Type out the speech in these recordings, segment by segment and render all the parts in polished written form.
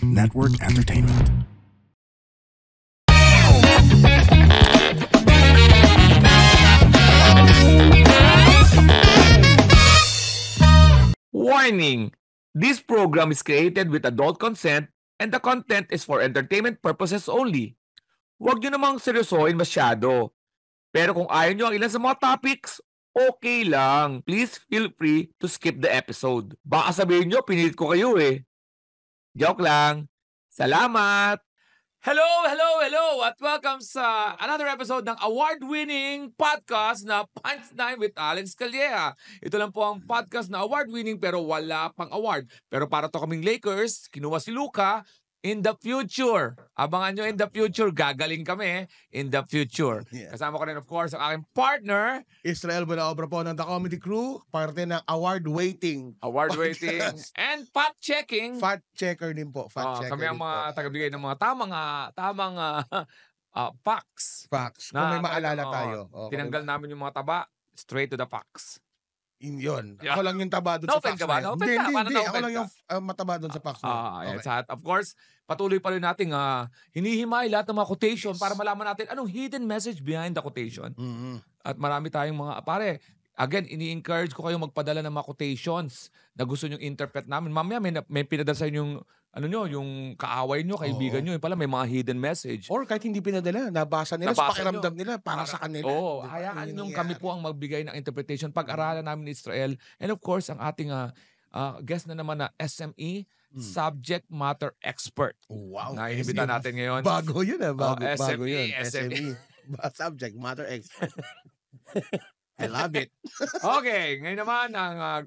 Network Entertainment. Warning! This program is created with adult consent and the content is for entertainment purposes only. Huwag nyo namang seryosohin masyado. Pero kung ayaw nyo ang ilan sa mga topics, okay lang. Please feel free to skip the episode. Baka sabihin nyo, pinilit ko kayo eh. Joke lang. Salamat! Hello, hello, hello! At welcome sa another episode ng award-winning podcast na Punchline with Alex Calleja. Ito lang po ang podcast na award-winning pero wala pang award. Pero para to kaming Lakers, kinuha si Luka in the future. Abangan nyo in the future. Gagaling kami in the future. Yeah. Kasama ko rin of course ang aking partner. Israel Bunaobra po ng The Comedy Crew, parte ng award-waiting Award-winning and fact-checking. fact checker din po. Fact checker Kami ang din mga po. tagabigay ng mga tamang facts. Facts. Kung may maalala oo, tayo. Tinanggal namin yung mga taba, straight to the facts. Yun. Yeah. Ako lang yung taba doon sa Na-offend facts. ka ba? na yun. Na-offend ka? Paano Hindi. Ako na-offend lang ka? yung mataba doon sa facts. na yun. Yes. Okay. At of course, patuloy pa rin nating hinihimay lahat ng mga quotation para malaman natin anong hidden message behind the quotation. Mhm. At marami tayong mga, pare, again, ini-encourage ko kayo magpadala ng mga quotations na gusto nyong interpret namin. Mamaya may pinadala sa inyo yung kaaway nyo, kaibigan Oo. nyo. Yung pala may mga hidden message. Or kahit hindi pinadala, nabasa nila, Nabasa sa pakiramdam nila, para sa kanila. Oo, Di ba? hayaan Yun nyo ang kami nangyayari. po ang magbigay ng interpretation. Pag-aralan namin ni Israel. And of course, ang ating guest na naman na SME, Subject Matter Expert. Wow. Naiimbita natin ngayon. Bago yun bago SME, yun. SME. Subject matter expert. I love it. Okay, ngayon naman,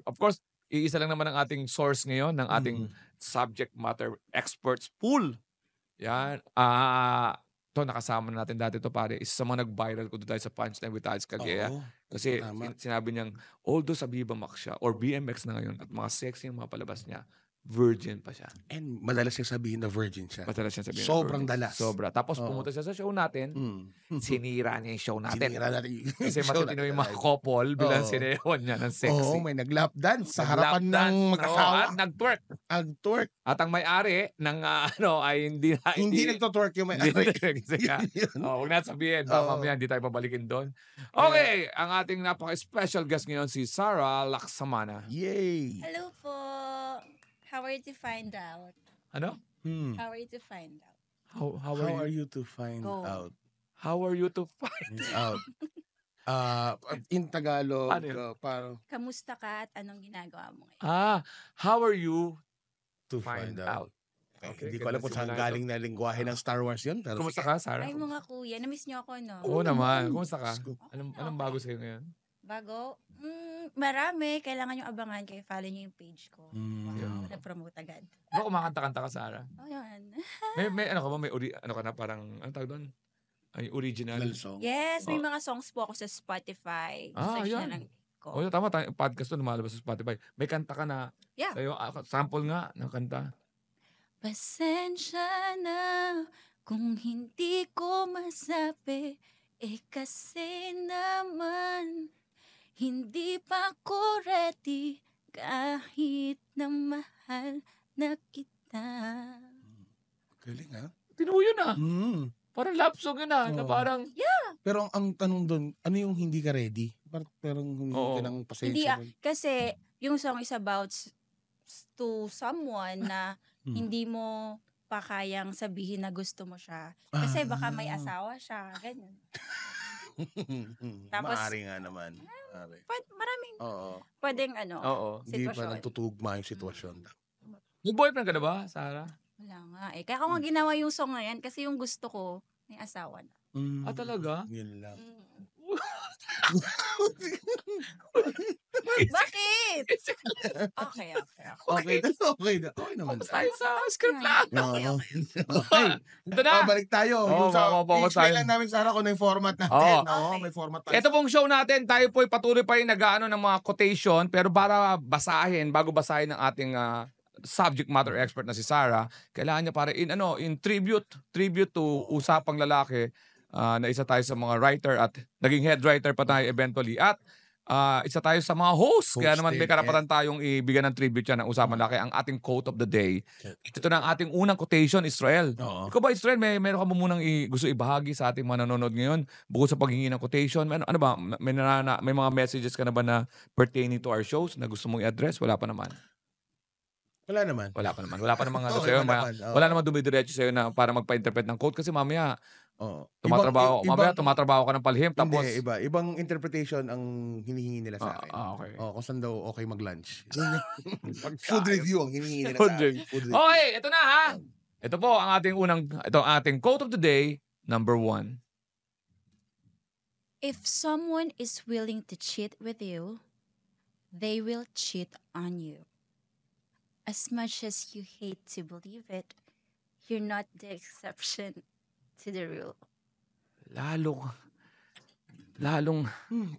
of course, iisa lang naman ang ating source ngayon ng ating Subject Matter Experts pool. Yan. Ito, nakasama na natin dati ito, pare. Isa sa mga nag-viral ko doon tayo sa Punchline with Alex Calleja. Oo. Kasi Tama. sinabi niyang, although sa Viva Max siya, or BMX na ngayon, at mga sexy yung mga palabas niya, virgin pa siya. And madalas yung sabihin na virgin siya. Madalas siya sabihin. na Sobrang virgin. dalas. Sobra. Tapos Oo. pumunta siya sa show natin, sinira niya yung show natin. Sinira natin yung Kasi show matitino natin. yung mga couple bilang Oo. sinewan niya ng sexy. Oo, may nag-lap dance sa harapan Nag-lap ng dance, mag-asawa. at nag-twerk. Nag-twerk. At ang may-ari ng ay Hindi nagtotwerk yung hindi may-ari. kasi nga. Yun. Huwag na sabihin. Baka Oo. mamaya hindi tayo babalikin doon. Okay. Ang ating napaka-special guest ngayon si Sarah Laksamana. Yay! Hello po. How are you to find out? Ano? How are you to find out? How How are you to find Go. out? How are you to find? Out. In Tagalog, Ano yun? parang Kamusta ka at anong ginagawa mo ngayon? How are you to find find out? out. Okay, Okay, hindi ko alam ganda kung saan simula galing na lingwahe ng Star Wars yun. Pero Kumusta ka, Sarah? Ay, mga kuya, na-miss niyo ako, no? Oo naman. Kumusta ka? Diyos ko. Anong bago sa'yo ngayon? Bago? Marami. Kailangan yung abangan kayo. Follow niyo yung page ko. Mm. Na-promote agad. Baka kumakanta-kanta ka, Sarah? Oh, yan. May ano ka ba? Ano ka na parang, ano tawag doon? Ay, original. Song. Yes, Oh. may mga songs po ako sa Spotify. Search yan. na lang ko. Oh, tama. Podcast to, lumalabas sa Spotify. May kanta ka na. Yeah. Sa'yo, sample nga ng kanta. Pasensya na kung hindi ko masabi. Kasi naman hindi pa ako ready kahit na mahal na kita. Galing ha? Tinuyo na. Parang love song yun na Oo. parang, Pero ang tanong doon, ano yung hindi ka ready? Parang hindi Oo. ka ng Hindi pasensya. kasi yung song is about to someone na hindi mo pa kayang sabihin na gusto mo siya. Kasi baka may asawa siya. Ganyan. Tapos- Maari nga naman. Maari. Maraming Oo. pwedeng oo. Hindi pa sitwasyon. nagtutugma yung sitwasyon. May boyfriend ka na ba, Sarah? Wala nga eh. Kaya ako nga ginawa yung song na yan kasi yung gusto ko may asawa na. Talaga? Yun lang. Bakit? Okay. Okay naman. Focus tayo sa script lang. Oo. Okay. Ito na. Balik tayo. Oo, Yung sa, focus i-explain tayo. lang namin, Sarah, kung ano yung format natin. Oo. Oo, Okay. may format tayo. Ito pong show natin, tayo po'y patuloy pa rin nag-ano ng mga quotation, pero para bago basahin ng ating subject matter expert na si Sarah, kailangan niya para in tribute to usapang lalaki, na isa tayo sa mga writer at naging head writer pa tayo eventually. At isa tayo sa mga hosts. Kaya naman may Hosted, karapatan tayong ibigyan ng tribute yan ng Usapan Laki. Ang ating quote of the day. Ito na ang ating unang quotation, Israel. Oo. Ikaw ba, Israel, meron ka ba munang gusto ibahagi sa ating mga nanonood ngayon? Bukod sa paghingi ng quotation, ano ba? May mga messages ka na ba na pertaining to our shows na gusto mong i-address? Wala pa naman. Wala naman. Wala pa naman. Wala pa namang Okay sa'yo. pa naman, oo. Wala namang dumidiretso sa'yo na para magpa-interpret ng quote. Kasi mamaya, Oo. tumatrabaho ka ng palihim. Tapos, Hindi, ibang interpretation ang hinihingi nila sa akin. okay. Kung saan daw okay mag-lunch. Food review ang hinihingi nila Food sa akin. review. Food review. Okay, ito na ha. Ito po ang ating quote of the day, number 1. If someone is willing to cheat with you, they will cheat on you. As much as you hate to believe it, you're not the exception to the rule. Lalong,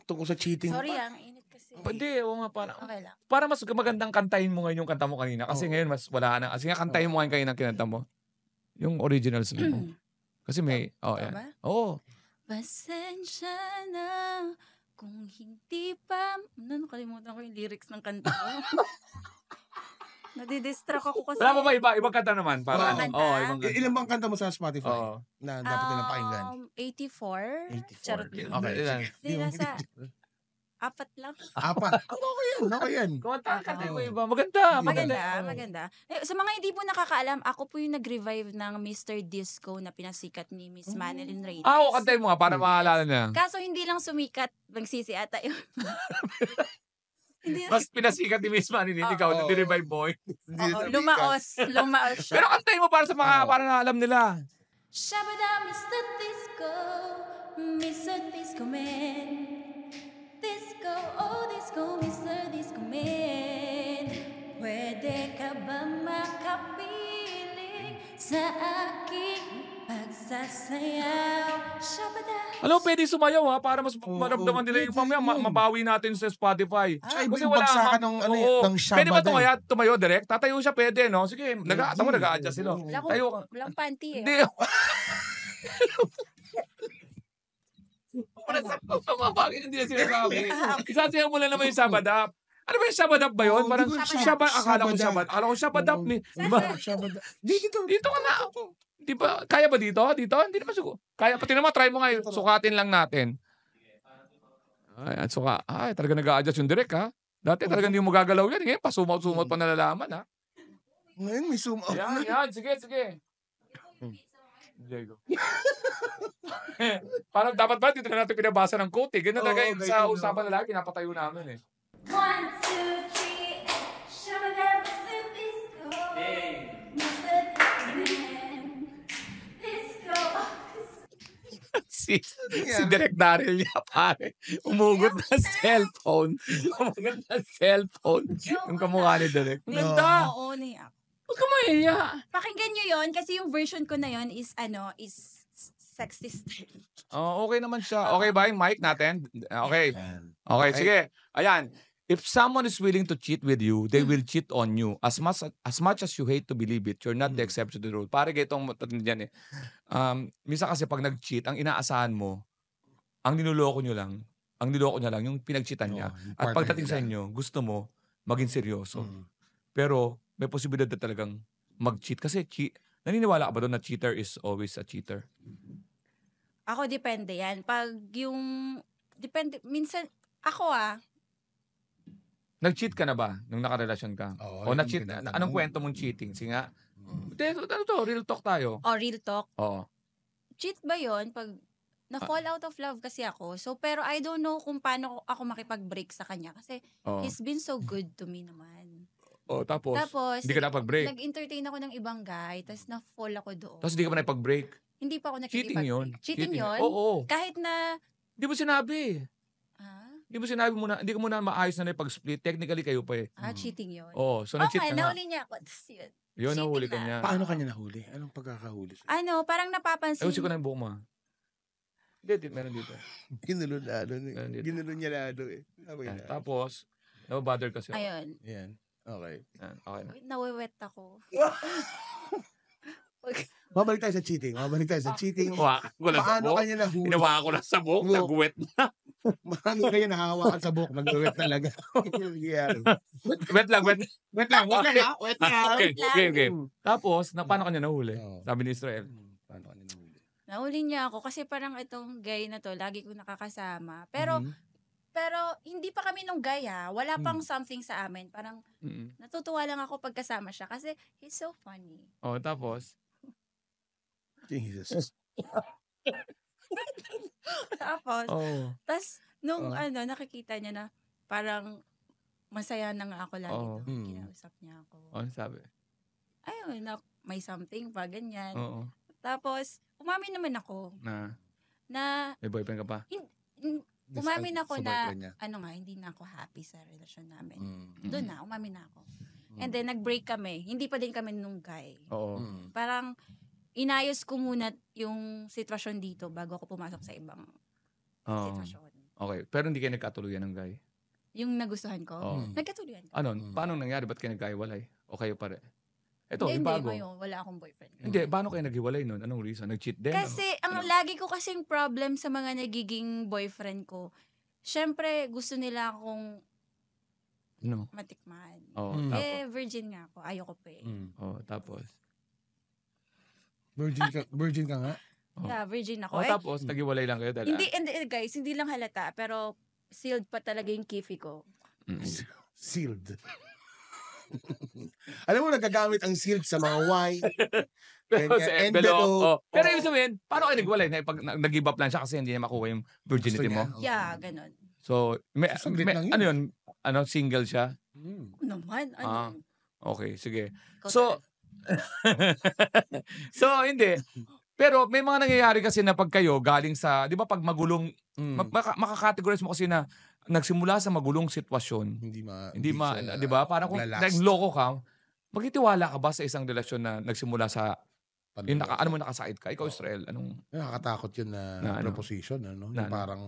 Tungkol sa cheating. Sorry, ang init kasi. hindi, oo nga, Okay lang. para mas magandang kantahin mo ngayon yung kanta mo kanina. Kasi ngayon, mas wala na. Kasi nga, kantahin mo ngayon kanina kinanta mo. Yung originals mo. Kasi may, yan. Tama? Oo. Pasensya na kung hindi pa... Nakalimutan ko yung lyrics ng kanta ko. Nadidistract ako kasi. Wala pa ba ibang kanta naman? Para, Ibang kanta? ibang kanta. Ilan bang kanta mo sa Spotify Oo. na dapat nilang pakinggan? 84. 84. Charot. Okay, Ilan? sige. Hindi, nasa 4 lang. Apat. Okay yan. Okay yan. Kumanta ka mo iba. Maganda. Maganda. Sa mga hindi po nakakaalam, ako po yung nag-revive ng Mr. Disco na pinasikat ni Miss Manilyn Reyes. Kantahin mo nga para maalala niya. Kaso hindi lang sumikat, magsisi ata yun. Hindi Mas pinasikat ni Miss Manilyn, ikaw, Oo. nag-revive boy. lumaos siya. Pero kantahin mo para sa mga, para na alam nila. Shabada, Mr. Disco, Mr. Disco Man. Disco, oh disco, Mr. Disco Man. Pwede ka ba makapiling sa aking pagsasayaw? Shabada. Alam mo, pwede sumayaw ha, para mas maramdaman nila yung mamaya, mabawi natin sa Spotify. Tsaka iba yung bagsakan ng, ng Pwede ba Shabada. tumayo direct? Tatayo siya, pwede, no? Sige, nag-a-adjust sila. Tayo. Walang panty eh. Hindi. Bakit hindi na sinasabi? Isasayaw mo lang naman yung Sabadap. Ano ba yung Sabadap ba yun? Parang akala ko Sabadap. Akala ko Sabadap. Shabada. Dito ka na. Di ba? Kaya ba dito? Dito? Hindi naman siguro. Kaya, pati naman, try mo ngayon. Sukatin lang natin. Ay, talaga nag-a-adjust yung direct, ha? Dati talaga hindi mo gagalaw yan. Ngayon, pasumot-sumot pa nalalaman, ha? Ngayon may zoom out. Yan. Sige. Diego. Parang dapat ba dito na natin pinabasa ng quote, eh. Ganun talaga yung sa usapan na lagi, pinapatayo namin, eh. 1, 2, 3, Shabada, Mr. Disco. Mr. Disco Man. Disco. si Direk Daryl niya, pare. Umugot ng cellphone. Yung kamukha ni Direk. Ang ganda. Oo, niya. Huwag ka mahiya. Pakinggan nyo yun kasi yung version ko na yun is sexy style. Okay naman siya. Okay ba yung mic natin? Okay. Okay, sige. Ayan. If someone is willing to cheat with you, they will cheat on you. As much as you hate to believe it, you're not the exception to the rule. Pare ganitong dyan, eh. Minsan kasi pag nag-cheat, ang inaasahan mo, ang niloloko niya lang yung pinag-cheatan niya. At pagdating sa inyo, gusto mo maging seryoso. Pero may posibilidad na talagang mag-cheat. Kasi naniniwala ka ba doon na cheater is always a cheater? Ako, depende yan. Depende, minsan, ako Nag-cheat ka na ba nung nakarelasyon ka? Oo, O na-cheat? Anong kwento mong cheating? Sige nga. Real talk tayo. real talk. Oo. Cheat ba yon pag na-fall out of love kasi ako? So, pero I don't know kung paano ako makipag-break sa kanya. Kasi he's been so good to me naman. Tapos hindi ka napag-break. Nag-entertain ako ng ibang guy, tapos na-fall ako doon. Tapos hindi ka pa napag-break. Hindi pa ako Cheating yun. Cheating yun? Oo. Kahit na... Hindi mo sinabi. Hindi ko muna maayos na pag-split. Technically kayo pa eh. Cheating yun. Oo. So nag-cheat ka nga. nahuli niya ako. Tapos yun. Yun, nahuli ka na. niya. Paano kanya nahuli? Anong pagkakahuli? Parang napapansin. Ayusin ko na yung buhok mo. Hindi, meron dito. Ginulo lalo. Meron dito. Ginulo niya lalo eh. Yan. Tapos, nababother kasi ako. Ayun. Yan. Okay. Yan. Okay na. Wait, nawiwet ako. Mabalik tayo sa cheating. Paano Paano kanya nahuli? Ginawa ko na sa buhok, nag-wet na. Maraming kayo nahahawakan sa buhok, nag-wet talaga. Yeah. Wait lang. Wet lang, wet lang, ha? Wet lang. Okay. Tapos, paano kanya nahuli? Oo. Sabi ni Israel. Paano ka nahuli? Nahuli niya ako kasi parang itong guy na to, lagi ko nakakasama. Pero, Mhm. pero hindi pa kami nung guy ha. Wala pang Hmm. something sa amin. Parang Mm. natutuwa lang ako pagkasama siya kasi he's so funny. Oh, tapos? Jesus. Tapos, Oh. nung Oh. nakikita niya na parang masaya na nga ako lagi Oo. doon. Hmm. Kinausap niya ako. Ano sabi? Ayun, may something pa, ganyan. Oo. Tapos, umamin naman ako na May boyfriend ka pa? umamin ako Sa na, boyfriend niya. hindi na ako happy sa relasyon namin. Mm. Doon na, umamin na ako. And then, nag-break kami. Hindi pa din kami nung guy. Oo. Mm. Parang, inayos ko muna yung sitwasyon dito bago ako pumasok sa ibang Oo. sitwasyon. Okay. Pero hindi kayo nagkatuluyan ng guy? Yung nagustuhan ko, Oo. nagkatuluyan ko. Ano? Mm. Paano nangyari? Ba't kayo nagkahiwalay? O kayo pare? Ito, Hindi, yung bago. ngayon, wala akong boyfriend. Hindi, paano kayo naghiwalay nun? Anong reason? Nag-cheat din? Kasi, Ano? lagi ko kasing problem sa mga nagiging boyfriend ko. Syempre, gusto nila akong Ano? matikman. Oo, Mm. tapos. Virgin nga ako. Ayoko pa eh. Mm. Oo, tapos. Virgin ka nga? Oh. Yeah, virgin ako. Oh, tapos, naghiwalay lang kayo dahil... hindi, guys, hindi lang halata, pero sealed pa talaga yung kifi ko. Sealed. Alam mo, nagagamit ang sealed sa mga wine. Pero Ganyan, sa envelope. envelope. Oh. Pero Oo. ibig sabihin, paano kayo naghiwalay? Nag-give up lang siya kasi hindi niya makuha yung virginity Gusto mo? niya. Oo. Yeah, ganun. So, Saglit lang yun. ano yun? Ano, single siya? Mm. Naman, Okay, sige. Ikaw So, so, hindi. Pero may mga nangyayari kasi na pag kayo galing sa, di ba pag magulong, Mm. makakategorize mo kasi na nagsimula sa magulong sitwasyon. Hindi Di ba? Parang kung lalast. nagloko ka, magtitiwala ka ba sa isang relasyon na nagsimula sa, yung nakasakit ka? Ikaw, Israel, anong, Nakakatakot yun na Na ano? proposition. Ano? Na Yung ano? parang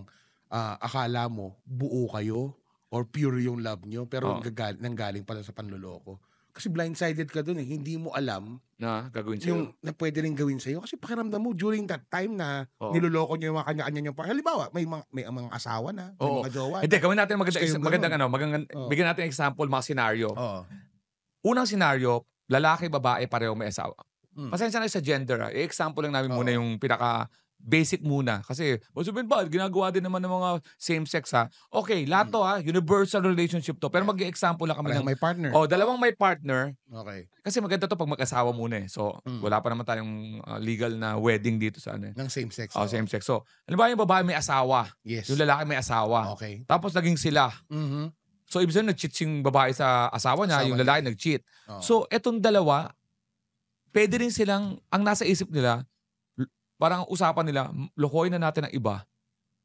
akala mo buo kayo or pure yung love nyo pero Oo. nanggaling pala sa panloloko. Kasi blindsided ka dun eh. Hindi mo alam na gagawin sa'yo? yung na pwede rin gawin sa'yo. Kasi pakiramdam mo during that time na Oo. niloloko nyo yung mga kanya-kanya nyo. Halimbawa, may mga asawa na, may Oo. mga jowa. Hindi, gawin natin Tapos kayong magandang Oo. bigyan natin example, mga senaryo. Oo. Unang senaryo, lalaki, babae, pareho may asawa. Mm. Pasensya na sa gender. I-example lang namin Oo. muna yung pinaka-basic muna. Kasi, sabihin ba, ginagawa din naman ng mga same-sex ha. Okay, lahat to ha, universal relationship to. Pero mag-example lang kami Parehong ng, may partner. dalawang may partner. Okay. Kasi maganda to pag mag-asawa muna eh. So, wala pa naman tayong legal na wedding dito sa ano. Ng same sex. Same-sex. So, ano ba yung babae may asawa? Yes. Yung lalaki may asawa. Okay. Tapos naging sila. Mhm. So, ibig sabihin, nag-cheat yung babae sa asawa niya, Asawa yung niya. lalaki nag-cheat. Oo. So, etong dalawa, pwede rin silang, ang nasa isip nila, parang usapan nila, lokohin na natin ang iba,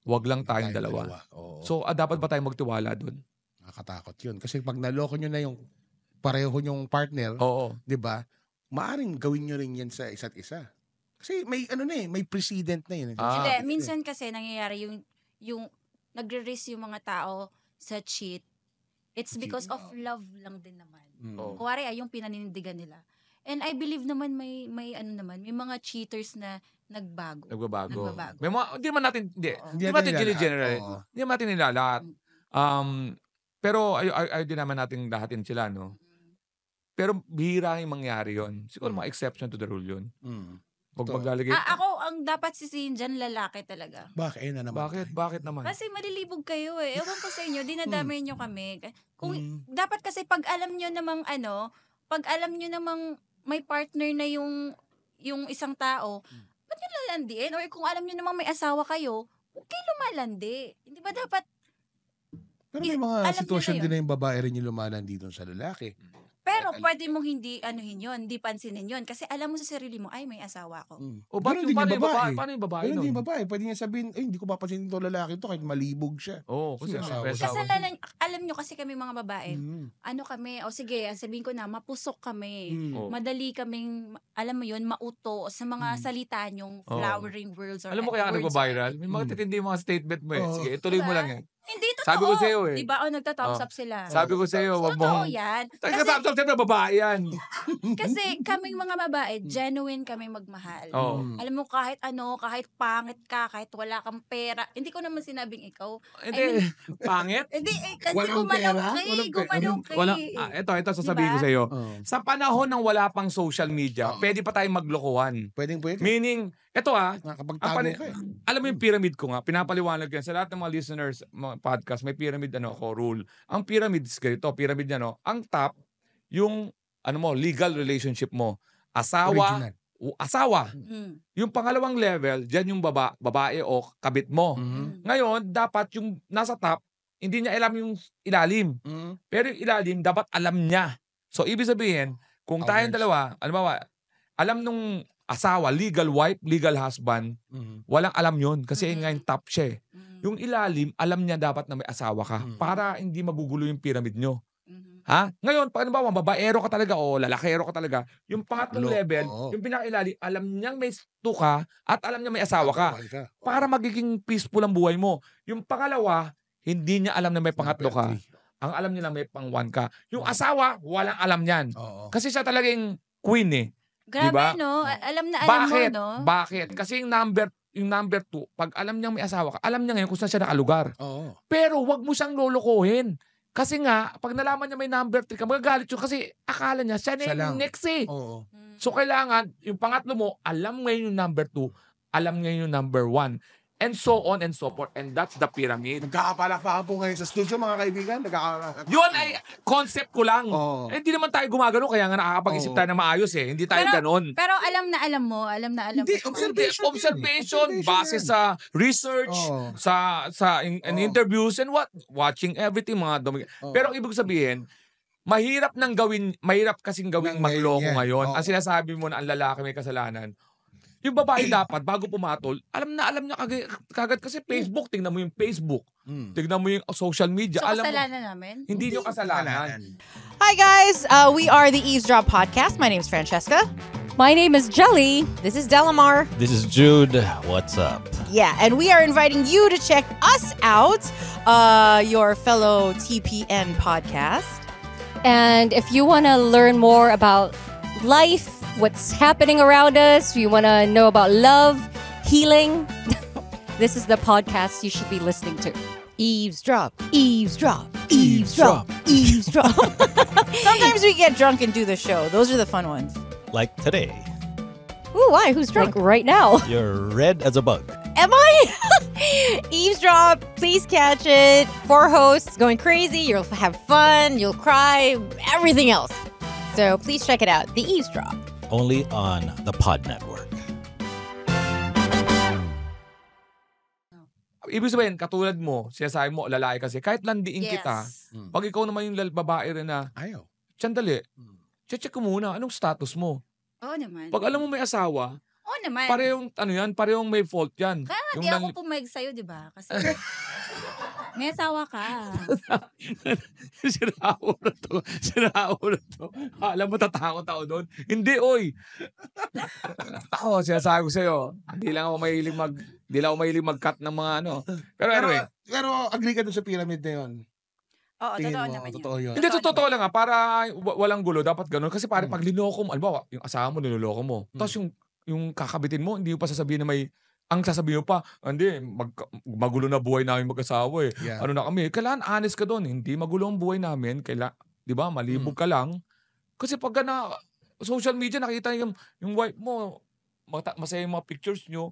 wag lang tayong dalawa. Oo. So, dapat ba tayong magtiwala dun? Nakakatakot yun. Kasi pag naloko nyo na yung pareho nyong partner, Oo. di ba, maaring gawin nyo rin yan sa isa't isa. Kasi may may precedent na yun. Hindi, minsan kasi nangyayari yung nagre-risk yung mga tao sa cheat. It's because of love lang din naman. Oo. Kuwari yung pinanindigan nila. And I believe naman may mga cheaters na nagbago. Nagbabago. Nagbabago. May mga, hindi man natin, hindi. Oo. Hindi natin generate. Oo. Hindi natin nilalahat. Pero ay din naman natin lahatin sila, no? Pero bihira yung mangyari yon. Siguro mga exception to the rule yun. Pag Totoo. maglalagay. Ako, ang dapat sisihin dyan, lalaki talaga. Bakit na naman? Bakit naman? Kasi malilibog kayo eh. Ewan ko sa inyo, dinadamay nyo kami. Kung, Mm. dapat kasi pag alam nyo namang may partner na yung isang tao, ba't nyo lalandiin? Or kung alam nyo namang may asawa kayo, huwag kayo lumalandi. Hindi ba dapat, Pero may mga alam nyo sitwasyon na din na yung babae rin yung lumalandi doon sa lalaki. pero pwede mong hindi pansinin yun. Kasi alam mo sa sarili mo, ay, may asawa ko. O bakit Ganun din paano yung yung babae? babae. Paano yung babae Ganun nun? din yung babae. Pwede niya sabihin, hindi ko papansinin to lalaki to kahit malibog siya. Oo, kasi Sino may asawa? asawa. Kasalanan, alam nyo kasi kami mga babae, Mm. ano kami, sige, sabihin ko na, mapusok kami. Mm. Oo. Madali kaming, alam mo yun, mauto sa mga salita nyong flowering words or Alam mo kaya ka words or nagpa-viral? May mga titindi yung mga statement mo eh. Oo. Sige, ituloy mo Diba? lang yan. Hindi totoo. Sabi ko sa'yo eh. Diba? Nagta-thumbs Oh. up sila. Sabi ko sa'yo, wag Totoo mo. yan. Tapos siyempre babae yan. Kasi kaming mga babae, genuine kami magmahal. Oo. Alam mo, kahit kahit pangit ka, kahit wala kang pera, hindi ko naman sinabing ikaw. Hindi. Pangit? Hindi, kasi Walang pera? Walang gumanuki. Wala. Ito sasabihin ko Diba? sa'yo. Oh. Sa panahon ng wala pang social media, pwede pa tayong maglokohan. Pwede. Meaning, ito Nakakapagtago ka eh. alam mo yung pyramid ko nga, pinapaliwanag yan sa lahat ng mga listeners, mga podcast, may pyramid rule. Ang pyramid is ganito, pyramid niya ang top, yung legal relationship mo. Asawa, Original. Yung pangalawang level, diyan yung babae o kabit mo. Ngayon, dapat yung nasa top, hindi niya alam yung ilalim. Pero yung ilalim, dapat alam niya. So, ibig sabihin, kung tayong dalawa, alam nung asawa, legal wife, legal husband, walang alam yun kasi ngayon top siya eh. Yung ilalim, alam niya dapat na may asawa ka para hindi magugulo yung pyramid nyo. Ha? Ngayon, pag babaero ka talaga o lalakero ka talaga, yung pangatlong level, yung pinakailalim, alam niyang may tuka at alam niya may asawa ka. Para magiging peaceful ang buhay mo. Yung pangalawa, hindi niya alam na may pangatlo ka. Ang alam niya lang may pang-1 ka. Yung asawa, walang alam niyan. Kasi siya talagang queen eh. Grabe, diba? no? Alam na Bakit? mo, no? Bakit? Kasi yung number 2, pag alam niyang may asawa ka, alam niya ngayon kung saan siya nakalugar. Pero wag mo siyang lolokohin. Kasi nga, pag nalaman niya may number 3 ka, magagalit yun kasi akala niya siya na yung next eh. So kailangan, yung pangatlo mo, alam ngayon yung number 2, alam ngayon yung number 1. And so on and so forth. And that's the pyramid. Nagkakapalakpakan po ngayon sa studio, mga kaibigan. Yun ay concept ko lang. Eh, hindi naman tayo gumagano, kaya nga nakakapag-isip tayo na maayos eh. Hindi tayo ganon. Pero alam na alam mo. Hindi, observation base sa research, sa interviews and watching everything mga Pero ang ibig sabihin, mahirap kasing gawing mangloko ngayon. Ang sinasabi mo na ang lalaki may kasalanan. Yung babae dapat, bago pumatol, alam niya kagad kasi Facebook, tingnan mo yung Facebook. Tingnan mo yung social media. So, alam kasalanan mo, namin? hindi nyo kasalanan. Hi guys, we are the Eavesdrop Podcast. My name is Francesca. My name is Jelly. This is Delamar. This is Jude. What's up? Yeah, and we are inviting you to check us out, your fellow TPN podcast. And if you want to learn more about life, what's happening around us, you want to know about love, healing, this is the podcast you should be listening to. Eavesdrop, eavesdrop, eavesdrop, eavesdrop. Sometimes we get drunk and do the show. Those are the fun ones. Like today. Ooh, why? Who's drunk? Like right now. You're red as a bug. Am I? Eavesdrop, please catch it. 4 hosts going crazy. You'll have fun. You'll cry. Everything else. So please check it out. The Eavesdrop. Only on the Pod Network. Ibig sabihin, katulad mo, sinasabi mo, lalaki kasi, kahit landiin kita, pag ikaw naman yung babae rin na, ayaw. Sandali, check ko muna, anong status mo? Oo naman. Pag alam mo may asawa, Oo naman. parehong may fault yan. Kaya nga, di ako pumayag sa'yo, di ba? Kasi may asawa ka. Siraulo to. Alam mo, tatakot ako doon. Hindi, oy. Ako, sinasabi ko sa'yo, hindi lang ako mahilig mag-cut ng mga Pero anyway. Pero agree ka doon sa pyramid na yun. Oo, Tingin totoo mo, naman totoo yun. Hindi, totoo lang para walang gulo. Dapat ganun. Kasi pag linoko mo, alam yung asawa mo, niloloko mo. Tapos yung kakabitin mo, hindi mo pa sasabihin na ang sasabihin mo pa, hindi, magulo na buhay namin mag-asawa eh. Yeah. Ano na kami? Kailangan honest ka doon. Hindi magulo ang buhay namin. Di ba? Malibog ka lang. Kasi pag social media, nakita yung wife mo, masaya yung mga pictures nyo,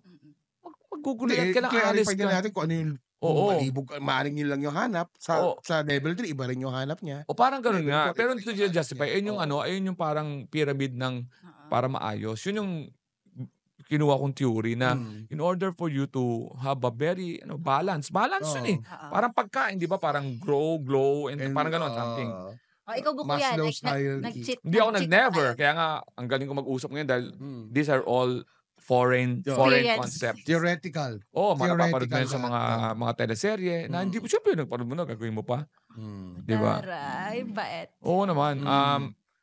magugulo yan. Kailangan honest ka. natin kung ano yung malibog. Maaring yun lang yung hanap. Sa level 3, iba rin yung hanap niya. O parang ganun nga. Pero ito justify. Ayun yung parang pyramid ng para maayos. Yun yung kinuha kong theory na in order for you to have a very balance yun eh. Parang pagkain, di ba? Parang grow, glow, and parang gano'n something. Ikaw buko yan. Maslow's hierarchy. Nag-cheat. Hindi ako never. Kaya nga, ang galing ko mag-usap ngayon dahil these are all foreign concepts. Theoretical. Mapapanood mo yun sa Theoretical. mga teleserye na hindi mo, syempre, nagpanood mo na, gagawin mo pa. Di ba? Taray, bait. Oo naman.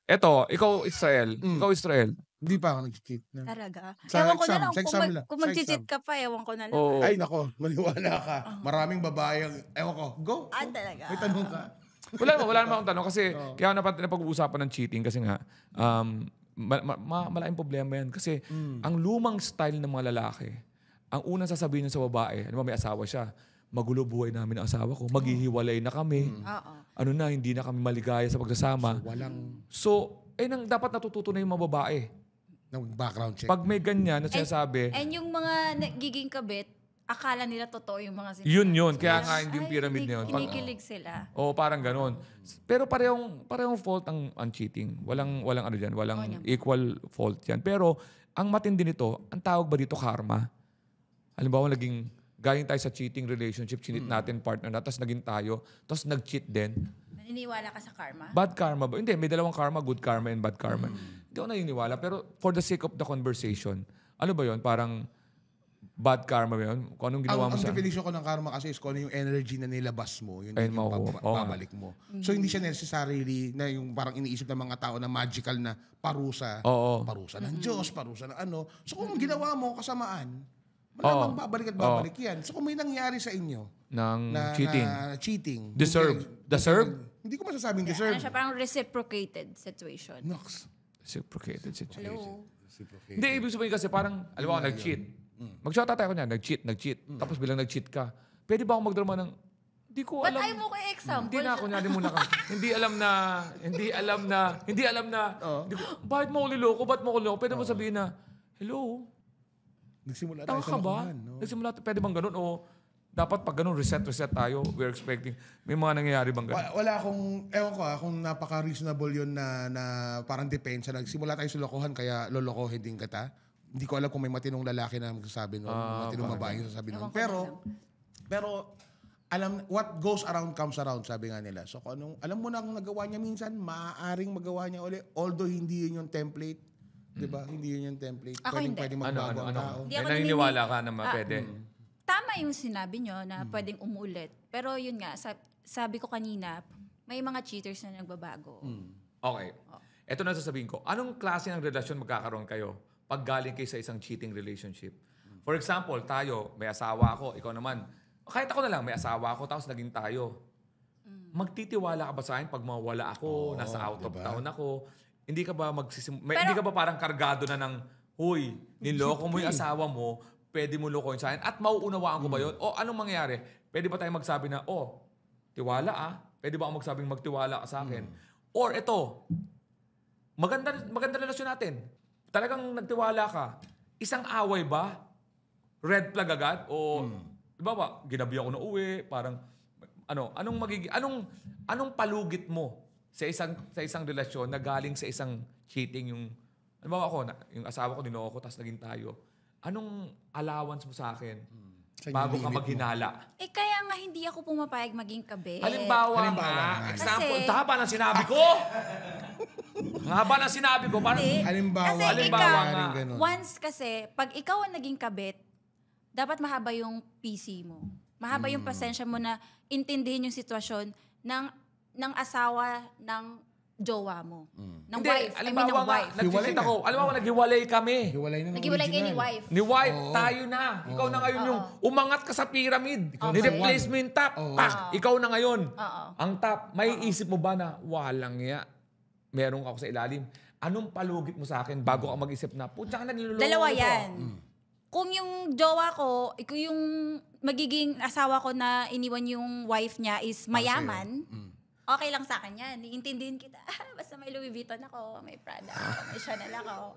Eto, ikaw Israel. Ikaw Israel. Hindi pa ako nag-cheat. Talaga. Sa Ewan ko exam, na lang. sa exam lang. Kung Sa mag-cheat exam. ka pa, ewan ko na lang. Oo. Ay, nako, maniwala ka. Maraming babae ang, ewan ko, go. Talaga. May tanong ka. Wala naman akong tanong kasi kaya napag-uusapan ng cheating kasi nga malaking problema yan kasi ang lumang style ng mga lalaki, ang unang sasabihin niya sa babae, ano ba may asawa siya, magulo buhay namin ang asawa ko, maghihiwalay na kami, ano na, hindi na kami maligaya sa pagsasama. Walang So, dapat natututo na yung mga babae. background check. Pag may ganyan na sinasabi, And yung mga nagiging kabit, akala nila totoo yung mga sinasabi. yun. Kaya nga hindi yung pyramid na yun. Kinikilig sila. Oo, parang ganun. Pero parehong fault ang cheating. Walang ano diyan, walang equal fault 'yan. Pero ang matindi nito, ang tawag ba dito karma? Halimbawa galing tayo sa cheating relationship, chinit natin partner na, tapos naging tayo, tapos nag-cheat din. Naniniwala ka sa karma? Bad karma ba? Hindi, may dalawang karma, good karma and bad karma. Hindi ako naniniwala, pero for the sake of the conversation, ano ba 'yon? Parang bad karma ba yun? Kung anong ginawa mo Ang sa... definition ko ng karma kasi is kung ano yung energy na nilabas mo, yun Ayun, yung makukuha. Oo nga. babalik mo. So hindi siya necessarily na yung parang iniisip ng mga tao na magical na parusa. Oo. Parusa ng Diyos, parusa ng ano. So kung ginawa mo kasamaan, Oo. malamang babalik at babalik yan. So kung may nangyari sa inyo ng na cheating. na cheating. Deserve. Hindi Hindi ko masasabing Ano deserve. siya, parang reciprocated situation. Nox. Reciprocated situation. Hello? Reciprocate. Hindi, ibig sabihin kasi parang, alam mo, nag-cheat. Mag-shota tayo niya, nag-cheat. Tapos bilang nag-cheat ka, pwede ba akong magdrama ng, hindi ko Ba't alam. ayaw mo ko example? Hindi na, kunyari muna ka. Hindi alam na, bakit mo ko niloko? Pwede mo sabihin na, hello, Nagsimula tayo tanga sa ka ba? lokohan. No? Nagsimula, pwede bang ganun? O dapat pag ganun, reset tayo. We're expecting, may mga nangyayari bang ganun? Wala akong, ewan ko kung napaka-reasonable yun na parang depensa. Nagsimula tayo sa lokohan kaya lolokohin din kita. Hindi ko alam kung may matinong lalaki na magsasabi nun, matinong babae yung sasabi nun. Pero what goes around comes around, sabi nga nila. So kung alam mo na kung nagawa niya minsan, maaaring magawa niya ulit. Although hindi yun yung template. Diba? Hindi yun yung template. Ako hindi. Pwedeng magbago ang tao. Hindi May ako naniniwala ka na pwede. Tama yung sinabi nyo na pwedeng umulit. Pero yun nga, sabi ko kanina, may mga cheaters na nagbabago. Okay. Ito na sasabihin ko. Anong klase ng relasyon magkakaroon kayo pag galing kayo sa isang cheating relationship? For example, tayo, may asawa ako, ikaw naman. Kahit ako na lang, may asawa ako, tapos naging tayo. Magtitiwala ka ba sa akin pag mawala ako, nasa out of town ako? Hindi ka ba hindi ka ba parang kargado na ng, huy, niloko mo yung asawa mo, pwede mo lokohin sa akin, at mauunawaan ko ba yun? O anong mangyayari? Pwede ba tayo magsabi na, tiwala pwede ba ako magsabing magtiwala ka sa akin? Or ito, maganda relasyon natin. Talagang nagtiwala ka. Isang away ba? Red flag agad? O, di ba, ginabi ako na uwi, parang, anong palugit mo sa isang relasyon na galing sa isang cheating yung, yung asawa ko, ninoko ko, tapos naging tayo. Anong allowance mo sa akin bago ka maghinala? Kaya nga hindi ako pumapayag maging kabit. Halimbawa nga, example, ang haba ng sinabi ko. Ang haba ng sinabi ko. Parang, Halimbawa. Kasi Halimbawa ikaw, nga. once kasi, pag ikaw ang naging kabit, dapat mahaba yung PC mo. Mahaba yung pasensya mo na intindihin yung sitwasyon ng asawa ng jowa mo. Ng wife. I mean, ng wife. nagkikita ko. Alam mo, naghiwalay kami. Hiwalay na ng Naghiwalay kayo ni original. wife. Ni wife, tayo na. Ikaw na ngayon yung umangat ka sa pyramid. Ni-replace mo yung top. Pak, ikaw na ngayon. Ang top. May isip mo ba na, walang ya, meron ako sa ilalim. Anong palugit mo sa akin bago ka mag-isip na, putya ka na niloloko Dalawa ko. yan. Kung yung jowa ko, yung magiging asawa ko na iniwan yung wife niya is mayaman, okay lang sa akin yan. Iintindihin kita. Basta may Louis Vuitton ako, may Prada ako, may Chanel ako.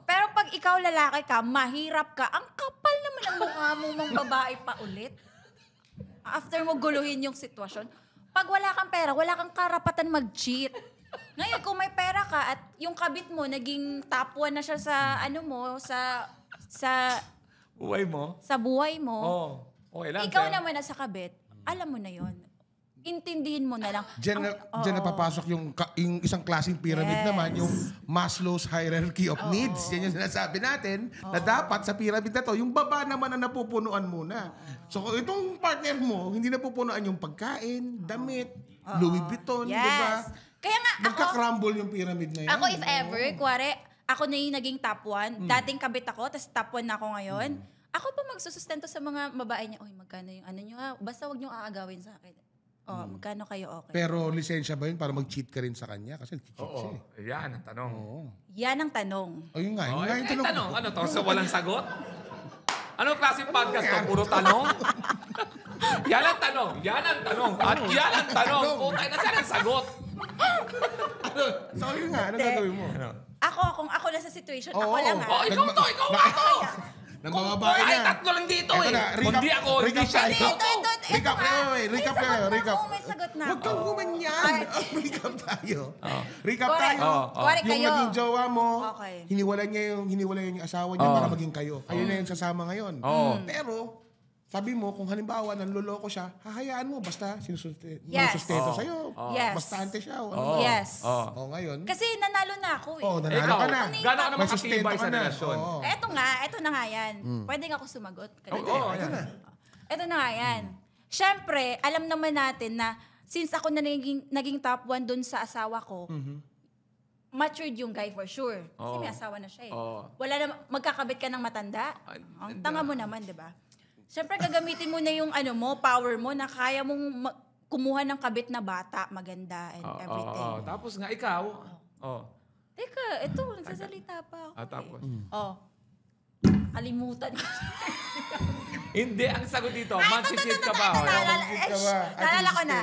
Pero pag ikaw lalaki ka, mahirap ka, ang kapal naman ang mukha mo mang babae pa ulit. After mo guluhin yung sitwasyon, pag wala kang pera, wala kang karapatan mag-cheat. Ngayon, kung may pera ka at yung kabit mo, naging top 1 na siya sa, Uway mo? sa buhay mo, Okay lang. ikaw naman na sa kabit, alam mo na yon. Intindihin mo na lang. Diyan napapasok yung isang klaseng pyramid naman, yung Maslow's hierarchy of needs. Yan yung sinasabi natin na dapat sa pyramid na to, yung baba naman ang napupunuan muna. So kung itong partner mo, hindi napupunuan yung pagkain, damit, Louis Vuitton, di ba? Kaya nga, Magka-crumble yung pyramid na yan. ako if ever, kuwari, ako na yung naging top 1. Dating kabit ako, tapos top 1 na ako ngayon. Ako pa magsusustento sa mga babae niya, magkano yung ano nyo ha? Basta wag nyo aagawin sa akin. Magkano kayo okay. Pero lisensya ba yun para mag-cheat ka rin sa kanya? Kasi cheat siya. Oo. Yan ang tanong. Yan ang tanong. Yun nga. Yun Oh, nga yung tanong. tanong. Ano to? So walang sagot? Anong klaseng podcast to? Puro tanong? Yan ang tanong. Yan ang tanong. At yan ang tanong. Putay na saan ang sagot? So yun nga. Ano gagawin mo? Kung ako na sa situation, Oo. ako lang Oh, ha. ikaw to. Ikaw nga to. Ng mga babae Ay, na. tatlo lang dito Eto eh. na, Kundi ako, hindi recap siya. tayo. Ito. Recap kayo. Recap kayo. Recap. May sagot na Huwag ako. kang gumanyan. Recap tayo. Recap Kuwari, tayo. kuwari Yung kayo. naging jowa mo, Okay. hiniwalay niya yung asawa niya para maging kayo. Kayo na yung sasama ngayon. Pero, sabi mo, kung halimbawa nanloloko siya, hahayaan mo basta Yes. sinusustento sa'yo. Yes. Bastante siya. Yes. O ngayon, Kasi nanalo na ako eh. nanalo Ikaw, ka na. gano'n ka naman May sustento katibay ka sa na. relasyon? Oo. Eto na nga yan. Pwede nga ako sumagot. Oo, Ito na. Ito na nga yan. Siyempre, alam naman natin na since ako na naging top 1 dun sa asawa ko, matured yung guy for sure. Kasi may asawa na siya eh. Wala na, magkakabit ka ng matanda. Ang tanga mo naman, di ba? Siyempre, gagamitin mo na yung power mo na kaya mong kumuha ng kabit na bata, maganda, and everything. Tapos nga, ikaw. Teka, ito, nagsasalita pa ako. Tapos. Kalimutan ko. Hindi, ang sagot dito, mansisit ka ba? Naalala ko na.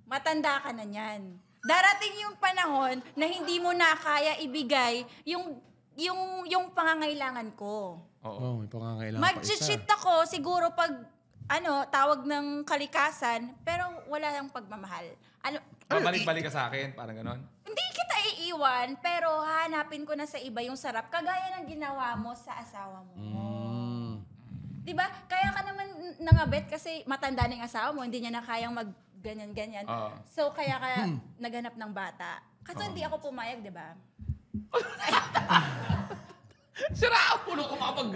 Matanda ka na niyan. Darating yung panahon na hindi mo na kaya ibigay yung pangangailangan ko. Oo, may pangangailangan Mag-cheat ako siguro pag tawag ng kalikasan, pero wala lang pagmamahal. Balik-balik ka sa akin, parang ganon. Hindi kita iiwan, pero hahanapin ko na sa iba yung sarap, kagaya ng ginawa mo sa asawa mo. Diba? Kaya ka naman nangabet kasi matanda na yung asawa mo, hindi niya na kayang mag-ganyan-ganyan. So, kaya ka naghanap ng bata. Kasi hindi ako pumayag, diba? Sira ang puno ko kapag...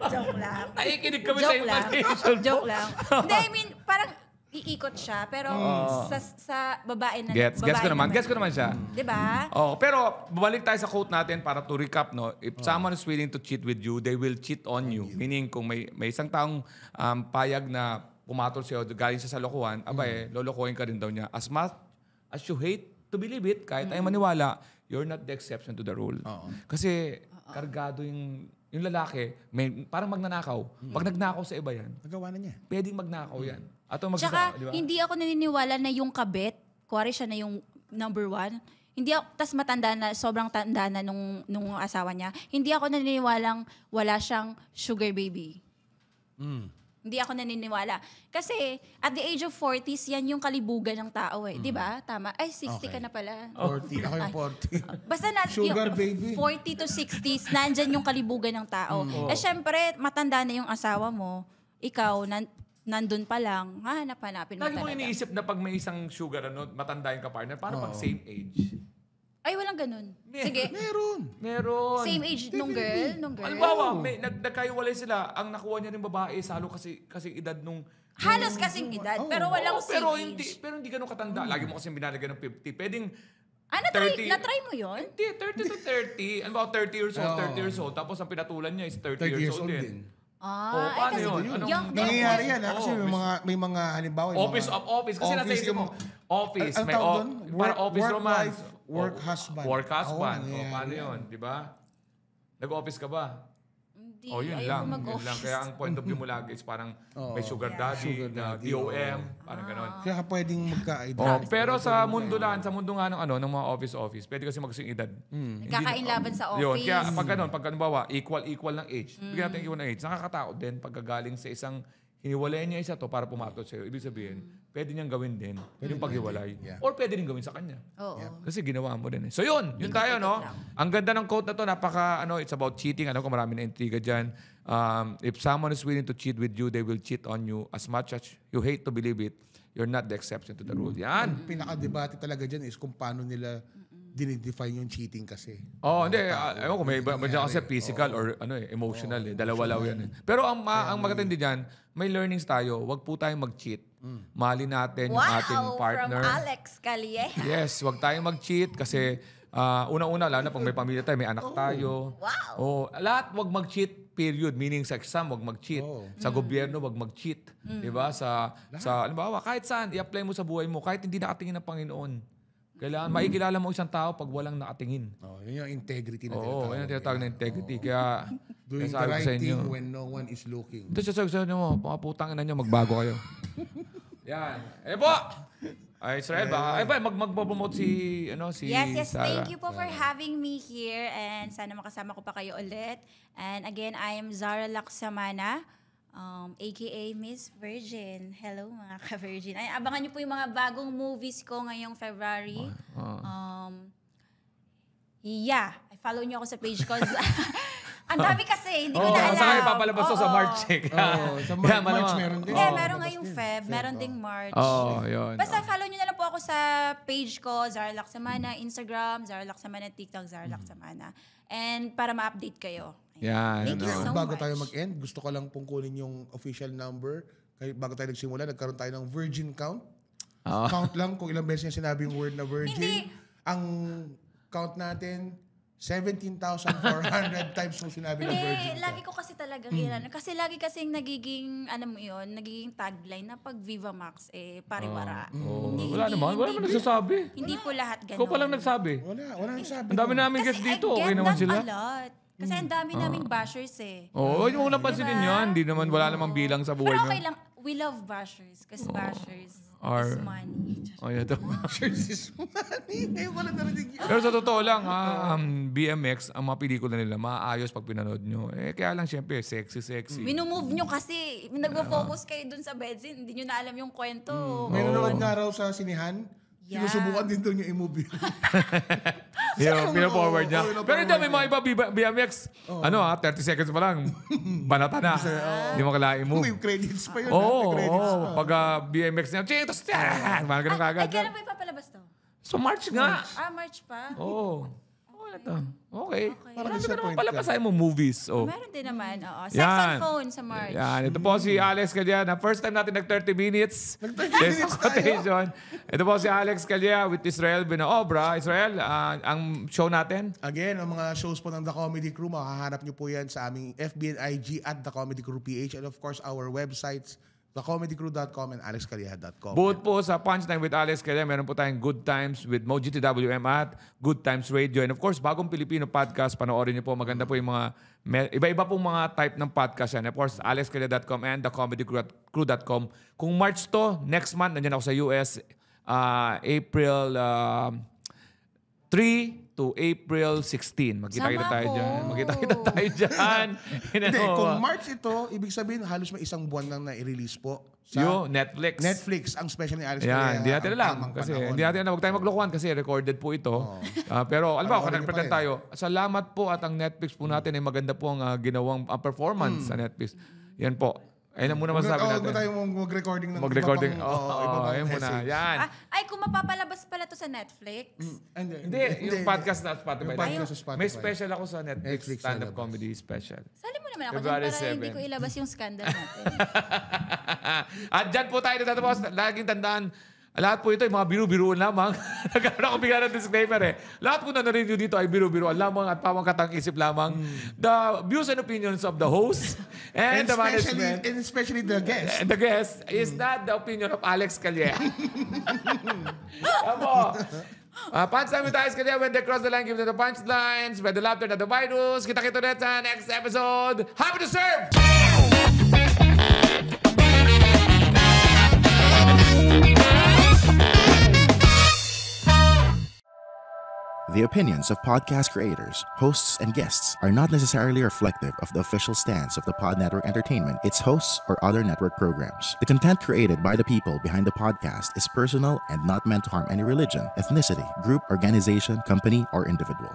Joke lang. Nakikinig kami sa information. Joke lang. Hindi, I mean, parang iikot siya, pero sa babae na... Gets ko naman siya. Diba? Pero bumalik tayo sa quote natin para to recap, no? If someone is willing to cheat with you, they will cheat on you. Meaning, kung may isang taong payag na pumatol sa'yo, galing sa lokohan, lolokohin ka rin daw niya. As much as you hate to believe it, kahit ayaw maniwala, you're not the exception to the rule. Kasi kargado yung lalaki, parang magnanakaw. Pag nagnakaw sa iba yan, Nagawa na niya. pwedeng magnakaw yan. Tsaka, hindi ako naniniwala na yung kabit, kuwari siya na yung number 1, hindi ako, tas matanda na, sobrang tanda na nung asawa niya, hindi ako naniniwalang wala siyang sugar baby. Hindi ako naniniwala. Kasi, at the age of 40s, yan yung kalibugan ng tao eh. Di ba? Tama. Ay, 60 ka na pala. 40. Ako yung 40. Basta Sugar baby. 40 to 60s, nandyan yung kalibugan ng tao. Syempre, matanda na yung asawa mo, ikaw, nandun pa lang, hanap-hanapin mo Lagi mo talaga. iniisip na pag may isang sugar, matanda yung ka-partner, paano pag same age? Ay, walang ganun. Sige. Meron. Same age nung girl. Halimbawa, nagkahiwalay sila, ang nakuha niya ng babae, salo kasi edad nung... Halos kasing edad, pero walang same age. Pero hindi ganun katanda. Lagi mo kasi binalagyan ng 50. Pwedeng... Na-try mo yun? Hindi, 30 to 30. Ano ba, 30 years old, 30 years old. Tapos ang pinatulan niya is 30 years old din. Paano yun? Nangyayari yan. Kasi may mga halimbawa. Office of office. Kasi nasa isip mo, office. Ang May tawag doon? para office Work romance. wife, work husband. Work husband. nangyayari Paano yan. yun? Di ba? Nag-office ka ba? Hindi, Yun ayaw lang. ko Yun mag-office. lang. Kaya ang point of view mo lagi is parang may sugar daddy, DOM, parang gano'n. Kaya ka pwedeng magka-edad. Pero sa mundo nga ng mga office, pwede kasi magsing edad. Nagkakainlaban sa office. Yun, kaya pag ganun, equal ng age. Bigyan natin equal ng age. Nakakatakot din pagkagaling sa isang hiniwalayan niya isa to para pumatol sa'yo. Ibig sabihin, pwede niyang gawin din yung paghiwalay. Or pwede din gawin sa kanya. Oo. Kasi ginawa mo din eh. So yun tayo, no? Ang ganda ng quote na to, it's about cheating. Ko marami na intriga dyan. If someone is willing to cheat with you, they will cheat on you. As much as you hate to believe it, you're not the exception to the rule. Yan. Ang pinaka-debate talaga dyan is kung paano nila dinidefine yung cheating kasi. Hindi. Ewan ko, may kasi physical or emotional eh. Dalawa lang yan eh. Pero ang maganda dyan, may learnings tayo. Huwag po tayong mag-cheat. Mahalin natin yung ating partner. From Alex Calleja. Yes, huwag tayong mag-cheat kasi una-una, lalo na pag may pamilya tayo, may anak tayo. Wow. Lahat huwag mag-cheat, period. Meaning sa exam, huwag mag-cheat. Sa gobyerno, huwag mag-cheat. Diba? Halimbawa, kahit saan, i-apply mo sa buhay mo, kahit hindi nakatingin ng Panginoon. Kailangan makikilala mo isang tao pag walang nakatingin. Yun yung integrity na Oo, yun ang tinatawag na integrity. Kaya, doing the right thing when no one is looking. ito sa mo, mga putang ina nyo, magbago kayo. Yan. Po! Ay, Israel, baka, mag-promote si Yes, Sarah. thank you po for having me here and sana makasama ko pa kayo ulit. And again, I am Zara Laksamana, aka Miss Virgin. Hello mga ka-Virgin. Ay, abangan niyo po yung mga bagong movies ko ngayong February. Follow niyo ako sa page ko. Ang dami kasi, hindi ko na alam. Saan kayo papalabas sa March? Sa March meron din. Meron ngayong Feb, meron ding March. Yun. Basta follow nyo na lang po ako sa page ko, Zara Laksamana, Instagram, Zara Laksamana, TikTok, Zara Laksamana. And para ma-update kayo. Yan. Thank you so Bago much. tayo mag-end, gusto ko lang pong kunin yung official number. Bago tayo nagsimula, nagkaroon tayo ng virgin count. Count lang kung ilang beses niya sinabi yung word na virgin. Hindi. Ang count natin, 17,400 times mo sinabi na virgin. Lagi ko kasi talagang ilan. Kasi lagi kasing nagiging, nagiging tagline na pag Viva Max, pariwara. Wala naman nagsasabi. Hindi po lahat ganun. Ikaw pa lang nagsabi. Wala nagsabi. Ang dami namin guys Kasi dito. I Okay get naman that sila. a lot. Kasi ang dami naming bashers Oo, yung unang pansinin yun. Wala namang bilang sa buhay Pero mo. okay lang. We love bashers. Kasi bashers is Are- money. Ito. This money. Ngayon ko lang narinig yun. Pero sa totoo lang, BMX, ang mga pelikula nila, maayos pag pinanood nyo. Kaya lang, syempre, sexy. Minumove nyo kasi. Nagpo-focus kayo dun sa bedsin. Hindi nyo na alam yung kwento. May nanonood nga raw sa sinihan. Yeah. Sinusubukan din doon yung i-move. Pino-forward niya. Pero hindi, may mga iba BMX. 30 seconds pa lang. Banata na. Hindi mo kailangan i-move. May credits pa yun. Oo. Pag BMX niya, tapos mga ganun kagad. Kailan ba ipapalabas to? So March nga. March pa? Oo. Okay. Parang Marami ka naman disappoint pala ka. pasahin mo movies. Meron din naman. Sex on phone sa March. Yan. Ito po si Alex Calleja. First time natin nag-30 minutes. minutes tayo. Ito po si Alex Calleja with Israel Binaobra. Israel, ang show natin? Again, ang mga shows po ng The Comedy Crew, makahanap nyo po yan sa aming FB and IG at The Comedy Crew PH. And of course, our websites, thecomedycrew.com and alexcalleja.com. Bukod po sa Punchline with Alex Calleja, meron po tayong Good Times with Moji TWM at Good Times Radio. And of course, bagong Pilipino podcast, panoorin niyo po. Maganda po yung mga, iba-iba pong mga type ng podcast yan. Of course, alexcalleja.com and thecomedycrew.com. Kung March to, next month, nandiyan ako sa US, April 3 to April 16. Magkita-kita tayo dyan. Hindi, kung March ito, ibig sabihin, halos may isang buwan lang na i-release po sa Netflix. Netflix, ang special ni Alex Yan, Calleja, hindi natin ang alam. tamang Kasi panahon. hindi natin alam. Huwag tayo maglokohan kasi recorded po ito. Pero alam mo, kung Panoorin nag-pretend niyo pa tayo, salamat po at ang Netflix po natin ay maganda po ang ginawang performance sa Netflix. Yan po. Ayun ang muna masasabi natin. Huwag na tayo mag-recording ng Mag-recording. iba pang Ayun muna. essay. Yan. Kung mapapalabas pala to sa Netflix. Hindi, yung podcast na Spotify. Yung podcast sa Spotify. May special ako sa Netflix Netflix stand-up lalabas. comedy special. Sali mo naman ako dyan February para 7. hindi ko ilabas yung scandal natin. At dyan po tayo natatapos. Laging tandaan, lahat po ito ay mga biru-biruan lamang. Nagkaroon ako bigla ng disclaimer Lahat po na narinig dito ay biru-biruan lamang at pamangkatang isip lamang. The views and opinions of the host and the management And especially the guest. and the guest is not the opinion of Alex Calleja. Apo. Punchline with Alex Calleja. When they cross the line, give them the punchlines. When the laughter, not the virus. Kita-kita ulit sa next episode. Happy to serve! The opinions of podcast creators, hosts, and guests are not necessarily reflective of the official stance of the Pod Network Entertainment, its hosts, or other network programs. The content created by the people behind the podcast is personal and not meant to harm any religion, ethnicity, group, organization, company, or individual.